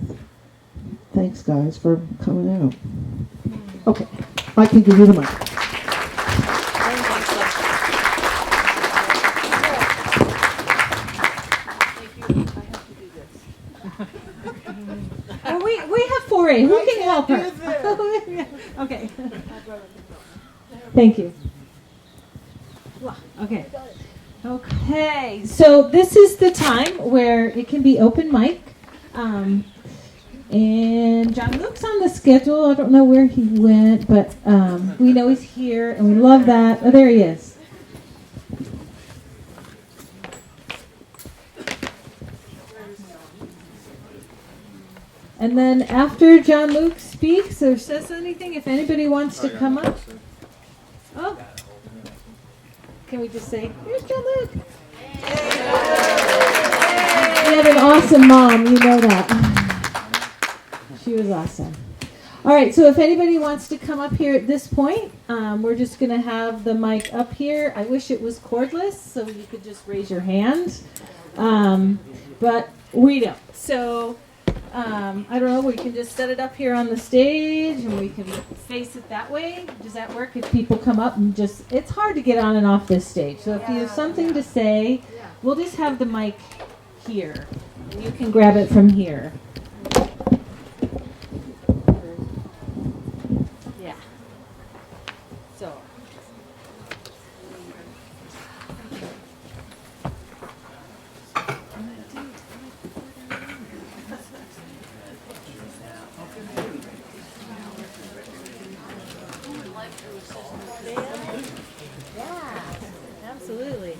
Thanks, guys, for coming out. Okay, I can give you the mic. We have 4A. Who can help her? Okay. Thank you. Okay. Okay. So this is the time where it can be open mic. And John Luke's on the schedule. I don't know where he went, but we know he's here, and we love that. Oh, there he is. And then after John Luke speaks or says anything, if anybody wants to come up. Oh. Can we just say, here's John Luke. We had an awesome mom, you know that. She was awesome. All right, so if anybody wants to come up here at this point, we're just going to have the mic up here. I wish it was cordless, so you could just raise your hand. But we don't. So I don't know, we can just set it up here on the stage and we can face it that way. Does that work if people come up and just, it's hard to get on and off this stage. So if you have something to say, we'll just have the mic here. And you can grab it from here. Yeah. So. Yeah, absolutely.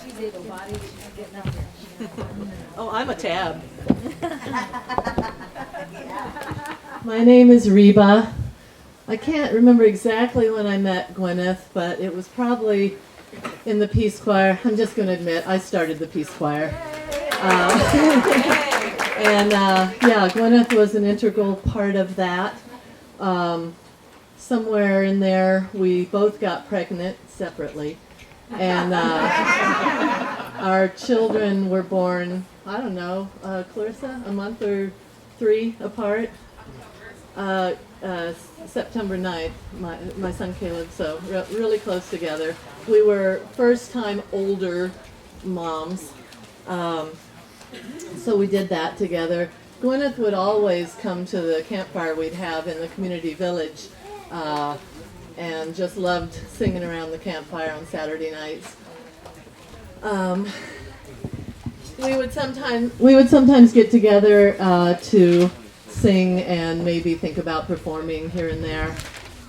She's able-bodied. She's getting up there. Oh, I'm a tab. My name is Reba. I can't remember exactly when I met Gweneth, but it was probably in the Peace Choir. I'm just going to admit, I started the Peace Choir. Yeah, Gweneth was an integral part of that. Somewhere in there, we both got pregnant separately. And our children were born, I don't know, Clarissa, a month or 3 apart. September 9th, my son Caleb, so really close together. We were first-time older moms, so we did that together. Gweneth would always come to the campfire we'd have in the community village, and just loved singing around the campfire on Saturday nights. We would sometimes get together to sing and maybe think about performing here and there.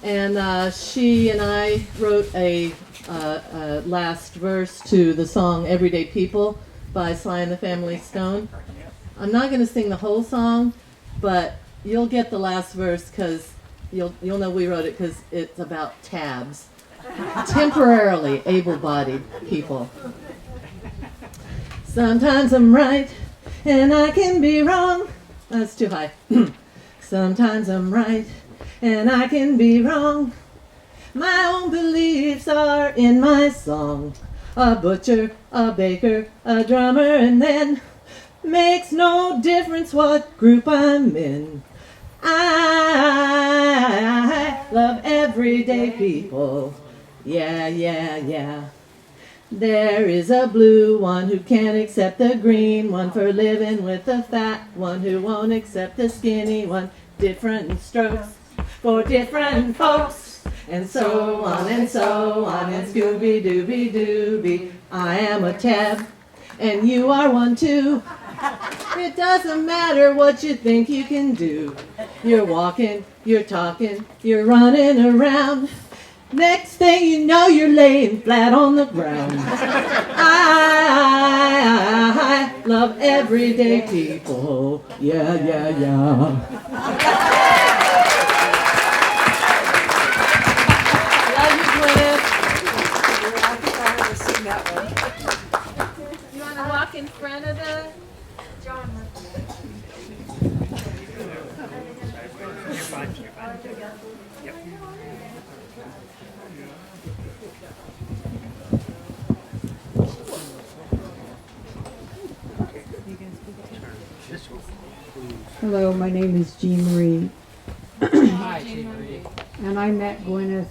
And she and I wrote a last verse to the song "Everyday People" by Sly and the Family Stone. I'm not going to sing the whole song, but you'll get the last verse because you'll know we wrote it because it's about tabs. Temporarily able-bodied people. Sometimes I'm right and I can be wrong. That's too high. Sometimes I'm right and I can be wrong. My own beliefs are in my song. A butcher, a baker, a drummer, and then makes no difference what group I'm in. I love everyday people. Yeah, yeah, yeah. There is a blue one who can't accept the green one for living with the fat one who won't accept the skinny one. Different strokes for different folks. and so on and so on, and Scooby-Dooby-Dooby. I am a tab, and you are one too. It doesn't matter what you think you can do. You're walking, you're talking, you're running around. Next thing you know, you're laying flat on the ground. I love everyday people. Yeah, yeah, yeah. Love you, Gweneth. I think I haven't seen that one. You want to walk in front of the John? Hello, my name is Jean Marie. Hi, Jean Marie. And I met Gweneth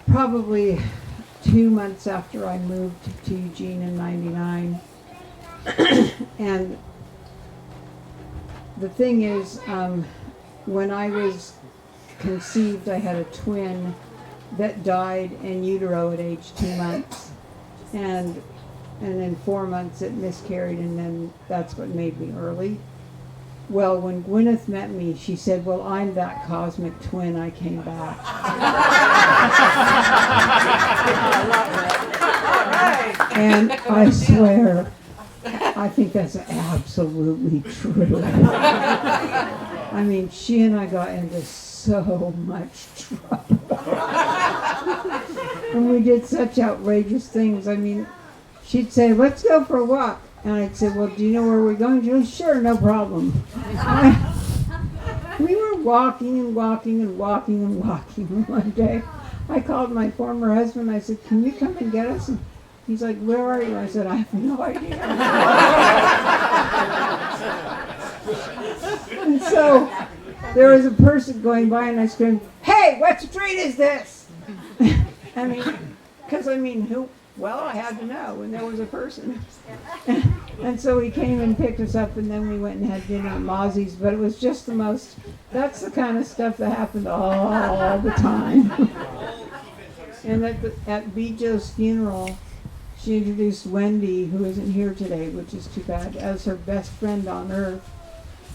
probably 2 months after I moved to Eugene in '99. And the thing is, when I was conceived, I had a twin that died in utero at age 2 months. And in 4 months it miscarried, and then that's what made me early. Well, when Gweneth met me, she said, well, I'm that cosmic twin, I came back. And I swear, I think that's absolutely true. I mean, she and I got into so much trouble. And we did such outrageous things. I mean, she'd say, let's go for a walk. And I'd say, well, do you know where we're going? She'd go, sure, no problem. We were walking and walking and walking and walking. And one day, I called my former husband. I said, can you come and get us? And he's like, where are you? I said, I have no idea. And so there was a person going by, and I screamed, hey, what street is this? I mean, because who? Well, I had to know, and there was a person. And so he came and picked us up, and then we went and had dinner at Mozzie's, but it was just that's the kind of stuff that happened all the time. And at Bijo's funeral, she introduced Wendy, who isn't here today, which is too bad, as her best friend on earth.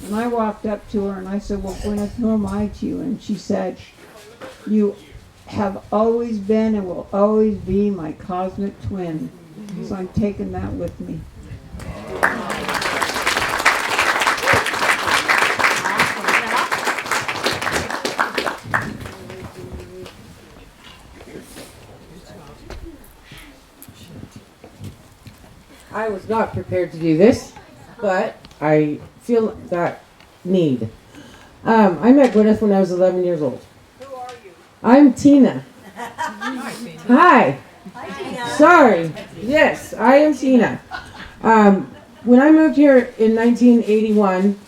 And I walked up to her and I said, well, Gweneth, who am I to you? And she said, you have always been and will always be my cosmic twin. So I'm taking that with me. I was not prepared to do this, but I feel that need. I met Gweneth when I was 11 years old. Who are you? I'm Tina. Hi, Tina. Hi. Hi, Tina. Sorry. Yes, I am Tina. When I moved here in 1981,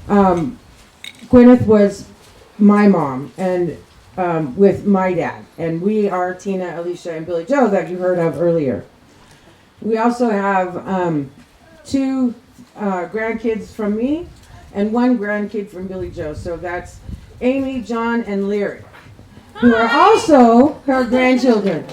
Gweneth was my mom and with my dad. And we are Tina, Alicia, and Billy Joe that you heard of earlier. We also have 2 grandkids from me and 1 grandkid from Billy Joe. So that's Amy, John, and Lyric, who are also her grandchildren.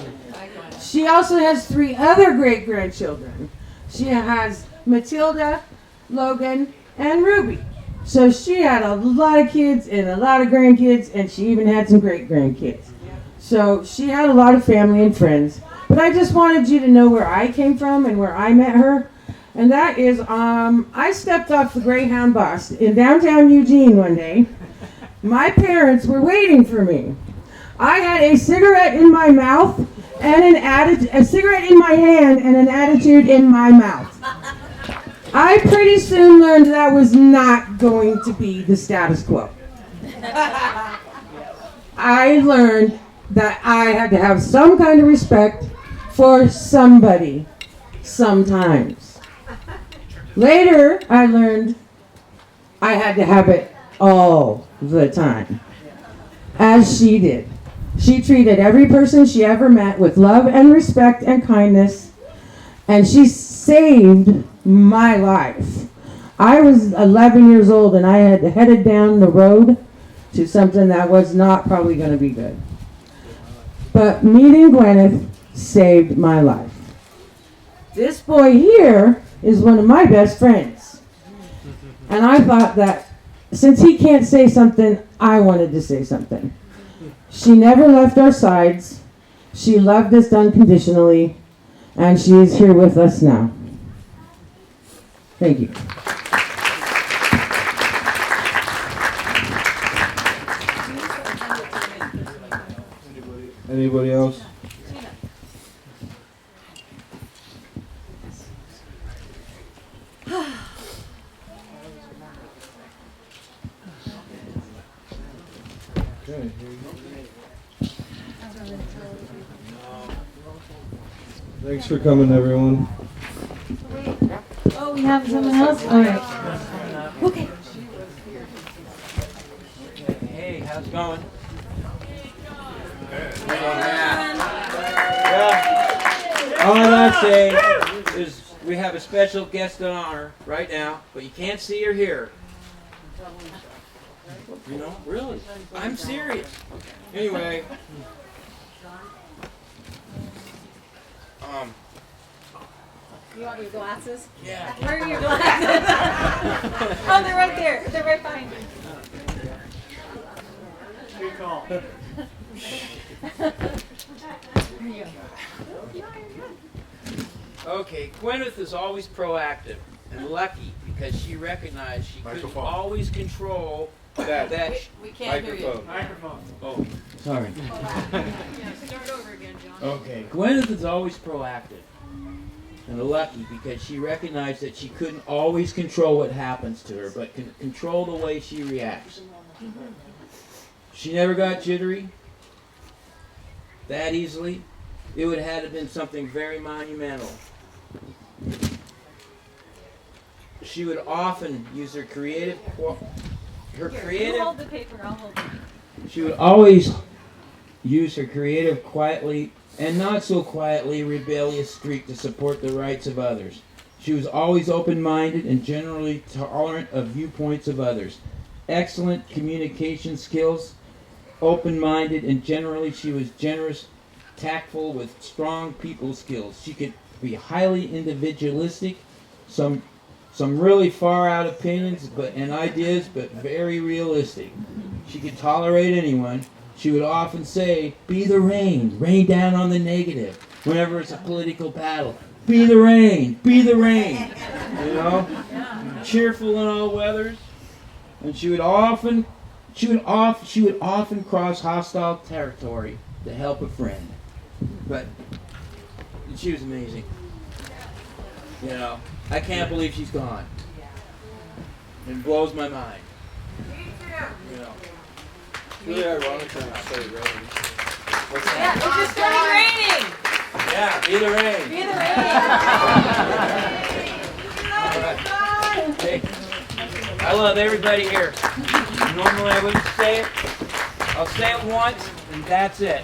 She also has 3 other great-grandchildren. She has Matilda, Logan, and Ruby. So she had a lot of kids and a lot of grandkids, and she even had some great-grandkids. So she had a lot of family and friends. But I just wanted you to know where I came from and where I met her. And that is, I stepped off the Greyhound bus in downtown Eugene one day. My parents were waiting for me. I had a cigarette in my mouth and a cigarette in my hand and an attitude in my mouth. I pretty soon learned that was not going to be the status quo. I learned that I had to have some kind of respect for somebody sometimes. Later, I learned I had to have it all the time, as she did. She treated every person she ever met with love and respect and kindness, and she saved my life. I was 11 years old, and I had headed down the road to something that was not probably going to be good. But meeting Gweneth saved my life. This boy here is one of my best friends. And I thought that since he can't say something, I wanted to say something. She never left our sides. She loved us unconditionally. And she is here with us now. Thank you. Anybody else? Okay. Thanks for coming, everyone. Oh, we have someone else? All right. Okay. Hey, how's it going? All I'm saying is we have a special guest of honor right now, but you can't see or hear. You know, really. I'm serious. Anyway. You want your glasses? Yeah. Where are your glasses? Oh, they're right there. They're right behind you. Good call. Okay, Gweneth is always proactive and lucky because she recognized she couldn't always control that. We can't hear you. Microphone. Oh, sorry. Start over again, John. Okay, Gweneth is always proactive and lucky because she recognized that she couldn't always control what happens to her, but can control the way she reacts. She never got jittery that easily. It would have been something very monumental. She would often use her creative. You hold the paper. I'll hold it. She would always use her creative, quietly and not so quietly rebellious streak to support the rights of others. She was always open-minded and generally tolerant of viewpoints of others. Excellent communication skills, open-minded, and generally she was generous, tactful with strong people skills. She could be highly individualistic, some really far out opinions and ideas, but very realistic. She could tolerate anyone. She would often say, "Be the rain down on the negative." Whenever it's a political battle, be the rain, you know, cheerful in all weathers. And she would often cross hostile territory to help a friend. But she was amazing. You know, I can't believe she's gone. It blows my mind. You know. It's really ironic when I say rain. Yeah, it just started raining. Yeah, be the rain. Be the rain. All right. Hey, I love everybody here. Normally I wouldn't say it. I'll say it once, and that's it.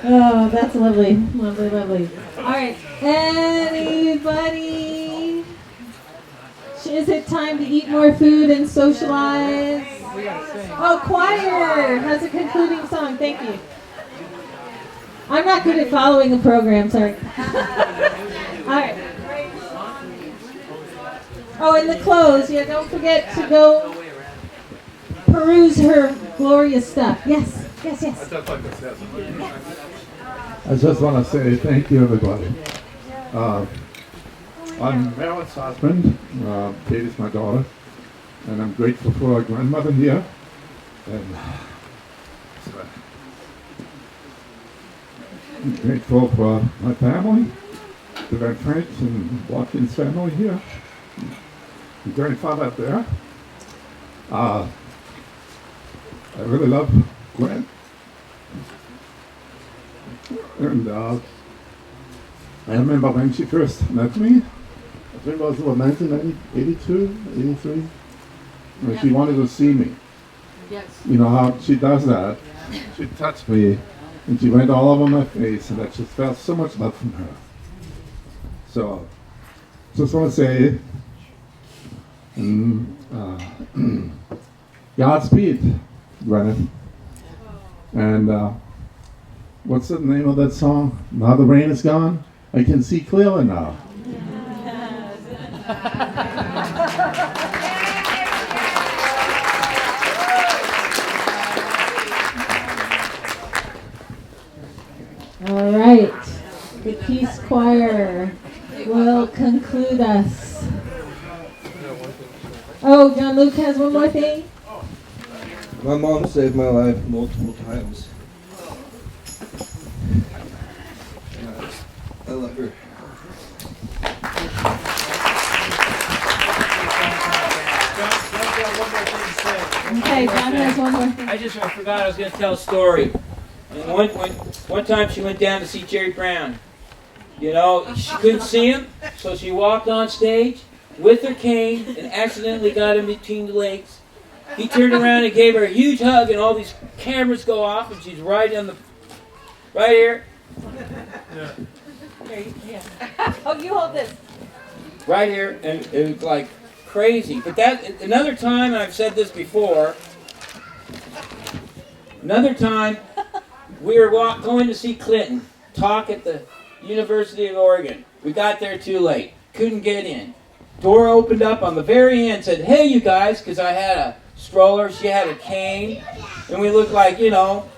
Oh, that's lovely. Lovely, lovely. All right. Anybody? Is it time to eat more food and socialize? Oh, choir has a concluding song. Thank you. I'm not good at following the program, sorry. All right. Oh, and the clothes. Yeah, don't forget to go peruse her glorious stuff. Yes, yes, yes. I just want to say thank you, everybody. I'm Marilyn's husband. Katie's my daughter. And I'm grateful for our grandmother here. And I'm grateful for my family, the Van Franks and Watkins family here. My grandfather up there. I really love Gwen. And I remember when she first met me. I think it was 1982, 83. When she wanted to see me. Yes. You know how she does that. She touched me and she went all over my face, and I just felt so much love from her. So just want to say, Godspeed, Gweneth. And what's the name of that song? Now the rain is gone, I can see clearly now. All right, the Peace Choir will conclude us. Oh, John Luke has one more thing. My mom saved my life multiple times. I love her. Okay, John has one more thing. I forgot I was going to tell a story. And one time she went down to see Jerry Brown. You know, she couldn't see him, so she walked on stage with her cane and accidentally got him between the legs. He turned around and gave her a huge hug, and all these cameras go off, and she's right here. Yeah. Oh, you hold this. Right here, and it was like crazy. But that, another time, and I've said this before, another time, we were going to see Clinton talk at the University of Oregon. We got there too late. Couldn't get in. Door opened up on the very end, said, "Hey, you guys," because I had a stroller, she had a cane, and we looked like, you know,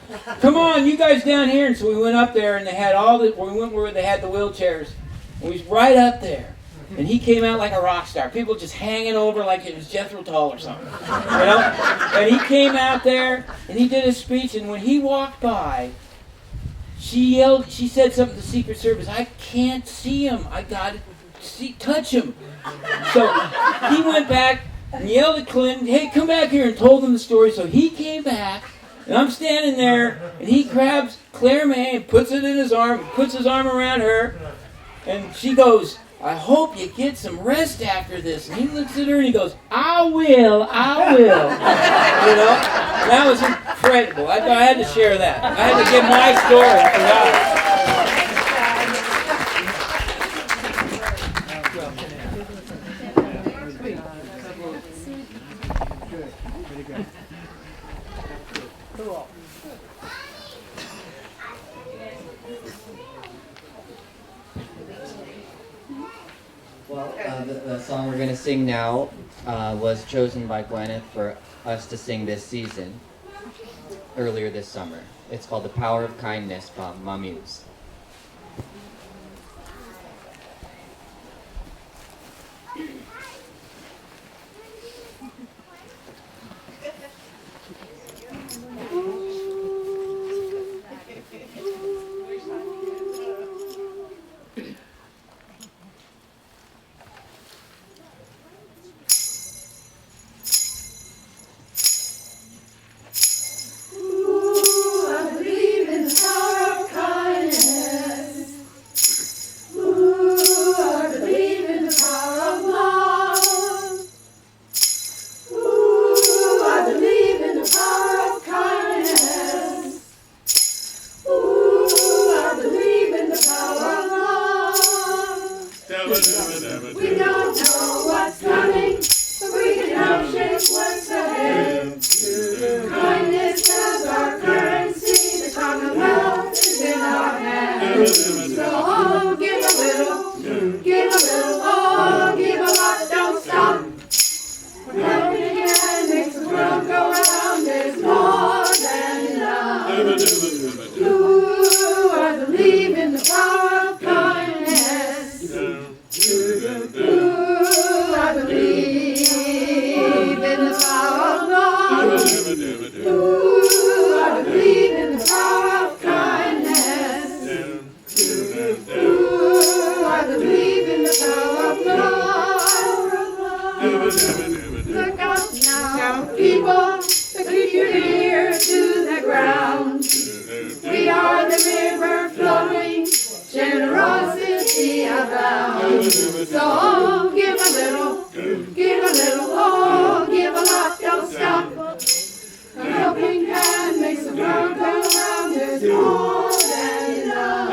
"Come on, you guys down here." And so we went up there, and they had we went where they had the wheelchairs, and we was right up there. And he came out like a rock star. People just hanging over like it was Jethro Tull or something, you know. And he came out there, and he did his speech, and when he walked by, she yelled. She said something to Secret Service. "I can't see him. I got to touch him." So he went back and yelled at Clinton, "Hey, come back here," and told him the story. So he came back, and I'm standing there, and he grabs Claire May and puts it in his arm, puts his arm around her, and she goes, "I hope you get some rest after this." And he looks at her and he goes, I will. You know? That was incredible. I had to share that. I had to give my story for that. Well, the song we're going to sing now was chosen by Gweneth for us to sing this season, earlier this summer. It's called The Power of Kindness by Ma Muse. We don't know what's coming, but we can help shape what's ahead. Kindness is our currency, the Commonwealth is in our hands. So oh, give a little, oh, give a lot, don't stop. Helping hand makes the world go round, there's more than enough. You, I believe in the power of kindness. Ooh, I believe in the power of love. Ooh, I believe in the power of kindness. Ooh, I believe in the power of love. Look out now, people, keep your ear to the ground. We are the river flowing, generosity abounds. So oh, give a little, oh, give a lot, don't stop. A helping hand makes the world go round, there's more than enough.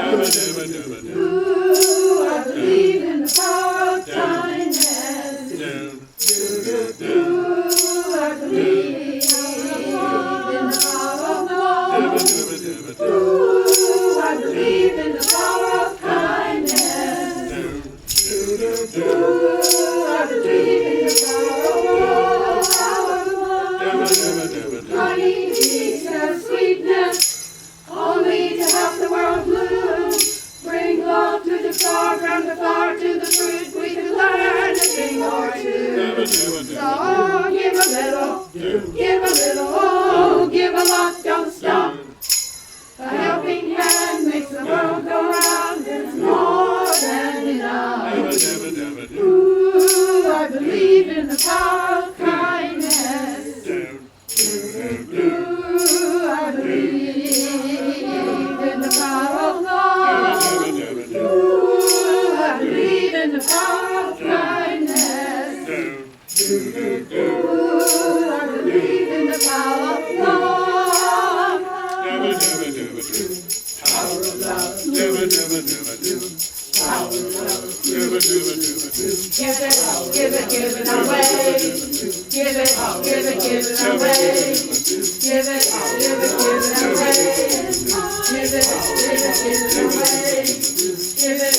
Ooh, I believe in the power of time. oh, give a lot, don't stop. A helping hand makes the world go round. There's more than enough. Ooh, I believe in the power of kindness. Ooh, I believe in the power of love. Ooh, I believe in the power of kindness. Ooh, I believe in the power of love. Power of love. Power of love. Give it away. Give it away. Give it away. Give it away. Give it away. Give it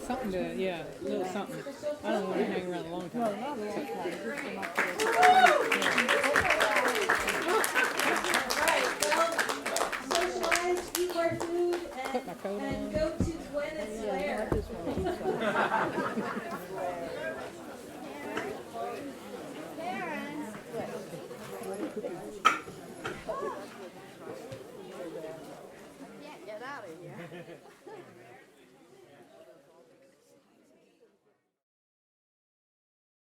Something to, yeah, a little something. I don't want to hang around a long time. Socialize, eat our food, and go to Gweneth's lair.